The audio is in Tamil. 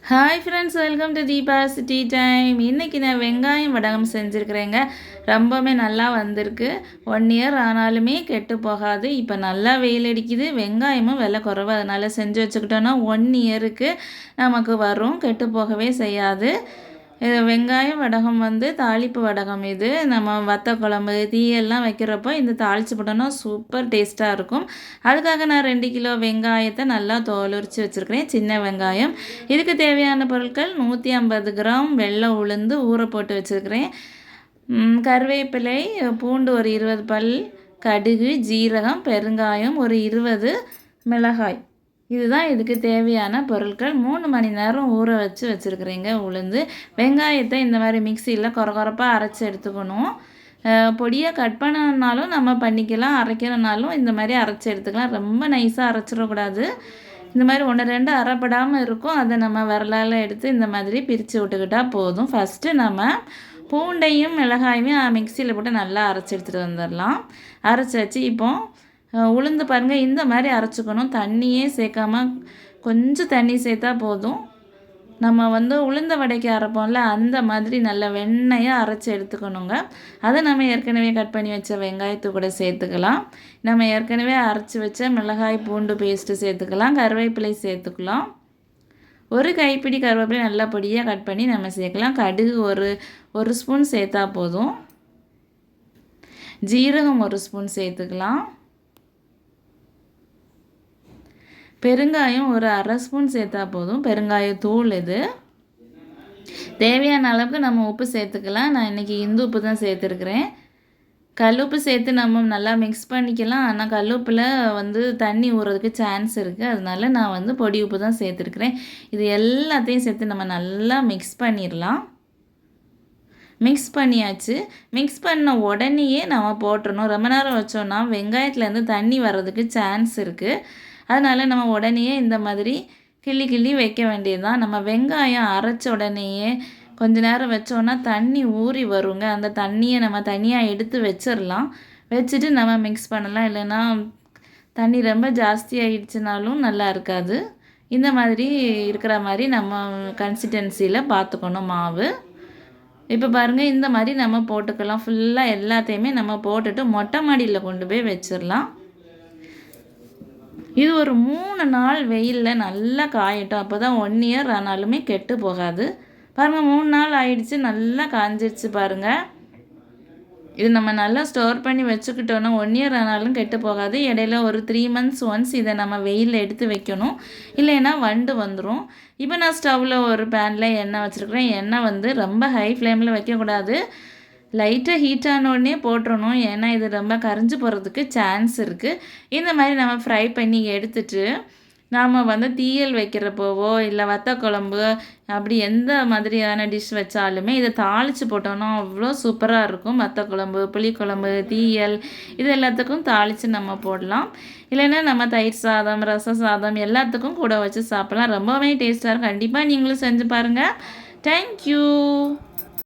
Hi friends, welcome to Deepa's tea time. இன்றைக்கி நான் வெங்காயம் வடகம் செஞ்சுருக்கிறேங்க. ரொம்பவுமே நல்லா வந்திருக்கு. 1 இயர் ஆனாலுமே கெட்டு போகாது. இப்போ நல்லா வெயில் அடிக்குது, வெங்காயமும் விலை குறைவு. அதனால் செஞ்சு வச்சுக்கிட்டோன்னா 1 இயருக்கு நமக்கு வரும், கெட்டு போகவே செய்யாது. இது வெங்காயம் வடகம் தாளிப்பு வடகம். இது நம்ம வத்த குழம்பு தீயெல்லாம் வைக்கிறப்போ இந்த தாளித்து போட்டோன்னா சூப்பர் டேஸ்ட்டாக இருக்கும். அதுக்காக நான் 2 கிலோ வெங்காயத்தை நல்லா தோல் உரித்து வச்சுருக்கிறேன், சின்ன வெங்காயம். இதுக்கு தேவையான பொருட்கள் 150 கிராம் வெள்ளை உளுந்து ஊற போட்டு வச்சுருக்கிறேன், கருவேப்பிலை, பூண்டு ஒரு 20 பல், கடுகு, ஜீரகம், பெருங்காயம் ஒரு 20 மிளகாய். இதுதான் இதுக்கு தேவையான பொருட்கள். 3 மணி நேரம் ஊற வச்சுருக்குறேங்க உளுந்து. வெங்காயத்தை இந்த மாதிரி மிக்சியில் கொரகொரப்பாக அரைச்சி எடுத்துக்கணும். பொடியாக கட் பண்ணனாலும் நம்ம பண்ணிக்கலாம், அரைக்கிறனாலும் இந்த மாதிரி அரைச்சி எடுத்துக்கலாம். ரொம்ப நைஸாக அரைச்சிடக்கூடாது. இந்த மாதிரி 1 2 அரைப்படாமல் இருக்கும். அதை நம்ம விரலால் எடுத்து இந்த மாதிரி பிரித்து விட்டுக்கிட்டால் போதும். ஃபஸ்ட்டு நம்ம பூண்டையும் மிளகாயுமே மிக்சியில் போட்டு நல்லா அரைச்சி எடுத்துகிட்டு வந்துடலாம். அரைச்சி வச்சு இப்போது உளுந்து பாருங்கள், இந்த மாதிரி அரைச்சிக்கணும். தண்ணியே சேர்க்காமல் கொஞ்சம் தண்ணி சேர்த்தா போதும். நம்ம உளுந்த வடைக்கு அரைப்போம்ல, அந்த மாதிரி நல்ல வெண்ணையாக அரைச்சி எடுத்துக்கணுங்க. அதை நம்ம ஏற்கனவே கட் பண்ணி வச்ச வெங்காயத்து கூட சேர்த்துக்கலாம். நம்ம ஏற்கனவே அரைச்சி வச்ச மிளகாய் பூண்டு பேஸ்ட்டு சேர்த்துக்கலாம், கருவேப்பிலை சேர்த்துக்கலாம். ஒரு கைப்பிடி கருவேப்பிலை நல்லா பொடியாக கட் பண்ணி நம்ம சேர்க்கலாம். கடுகு ஒரு ஸ்பூன் சேர்த்தா போதும். ஜீரகம் 1 ஸ்பூன் சேர்த்துக்கலாம். பெருங்காயம் ஒரு 1/2 ஸ்பூன் சேர்த்தா போதும். பெருங்காயத்தூள் இது. தேவையான அளவுக்கு நம்ம உப்பு சேர்த்துக்கலாம். நான் இன்றைக்கி இந்து உப்பு தான் சேர்த்துருக்குறேன். கல்லுப்பு சேர்த்து நம்ம நல்லா மிக்ஸ் பண்ணிக்கலாம். ஆனால் கல்லுப்பில் தண்ணி ஊறுறதுக்கு சான்ஸ் இருக்குது. அதனால நான் பொடி உப்பு தான் சேர்த்துருக்குறேன். இது எல்லாத்தையும் சேர்த்து நம்ம நல்லா மிக்ஸ் பண்ணிடலாம். மிக்ஸ் பண்ணியாச்சு. மிக்ஸ் பண்ண உடனேயே நம்ம போட்டுறணும். ரொம்ப நேரம் வச்சோன்னா வெங்காயத்துலேருந்து தண்ணி வர்றதுக்கு சான்ஸ் இருக்குது. அதனால் நம்ம உடனேயே இந்த மாதிரி கிள்ளி வைக்க வேண்டியது தான். நம்ம வெங்காயம் அரைச்ச உடனேயே கொஞ்ச நேரம் வச்சோன்னா தண்ணி ஊறி வருங்க. அந்த தண்ணியை நம்ம தனியாக எடுத்து வச்சிடலாம். வச்சுட்டு நம்ம மிக்ஸ் பண்ணலாம். இல்லைன்னா தண்ணி ரொம்ப ஜாஸ்தியாகிடுச்சுனாலும் நல்லா இருக்காது. இந்த மாதிரி இருக்கிற மாதிரி நம்ம கன்சிஸ்டன்சியில் பார்த்துக்கணும் மாவு. இப்போ பாருங்கள், இந்த மாதிரி நம்ம போட்டுக்கலாம். ஃபுல்லாக எல்லாத்தையுமே நம்ம போட்டுட்டு மொட்டை மாடியில் கொண்டு போய் வச்சிடலாம். இது ஒரு 3 நாள் வெயிலில் நல்லா காயட்டும். அப்போ தான் 1 இயர் ஆனாலுமே கெட்டு போகாது. பாருங்கள், 3 நாள் ஆயிடுச்சு, நல்லா காஞ்சிடுச்சு பாருங்கள். இது நம்ம நல்லா ஸ்டோர் பண்ணி வச்சுக்கிட்டோன்னா 1 இயர் ஆனாலும் கெட்டு போகாது. இடையில ஒரு 3 மந்த்ஸ் ஒன்ஸ் இதை நம்ம வெயிலில் எடுத்து வைக்கணும், இல்லைன்னா வண்டு வந்துடும். இப்போ நான் ஸ்டவ்வில் ஒரு பேனில் எண்ணெய் வச்சுருக்குறேன். எண்ணெய் ரொம்ப ஹை ஃப்ளேமில் வைக்கக்கூடாது, லைட்டாக ஹீட் ஆனோடனே போட்டுறணும். ஏன்னா இது ரொம்ப கரைஞ்சி போகிறதுக்கு சான்ஸ் இருக்குது. இந்த மாதிரி நம்ம ஃப்ரை பண்ணி எடுத்துட்டு நாம் தீயல் வைக்கிறப்போவோ இல்லை வத்த குழம்பு அப்படி எந்த மாதிரியான டிஷ் வச்சாலுமே இதை தாளித்து போட்டோன்னா அவ்வளோ சூப்பராக இருக்கும். வத்த குழம்பு, புளிக்குழம்பு, தீயல் இது எல்லாத்துக்கும் தாளித்து நம்ம போடலாம். இல்லைன்னா நம்ம தயிர் சாதம், ரச சாதம் எல்லாத்துக்கும் கூட வச்சு சாப்பிட்லாம். ரொம்பவே டேஸ்ட்டாக இருக்கும். கண்டிப்பாக நீங்களும் செஞ்சு பாருங்கள். தேங்க்யூ.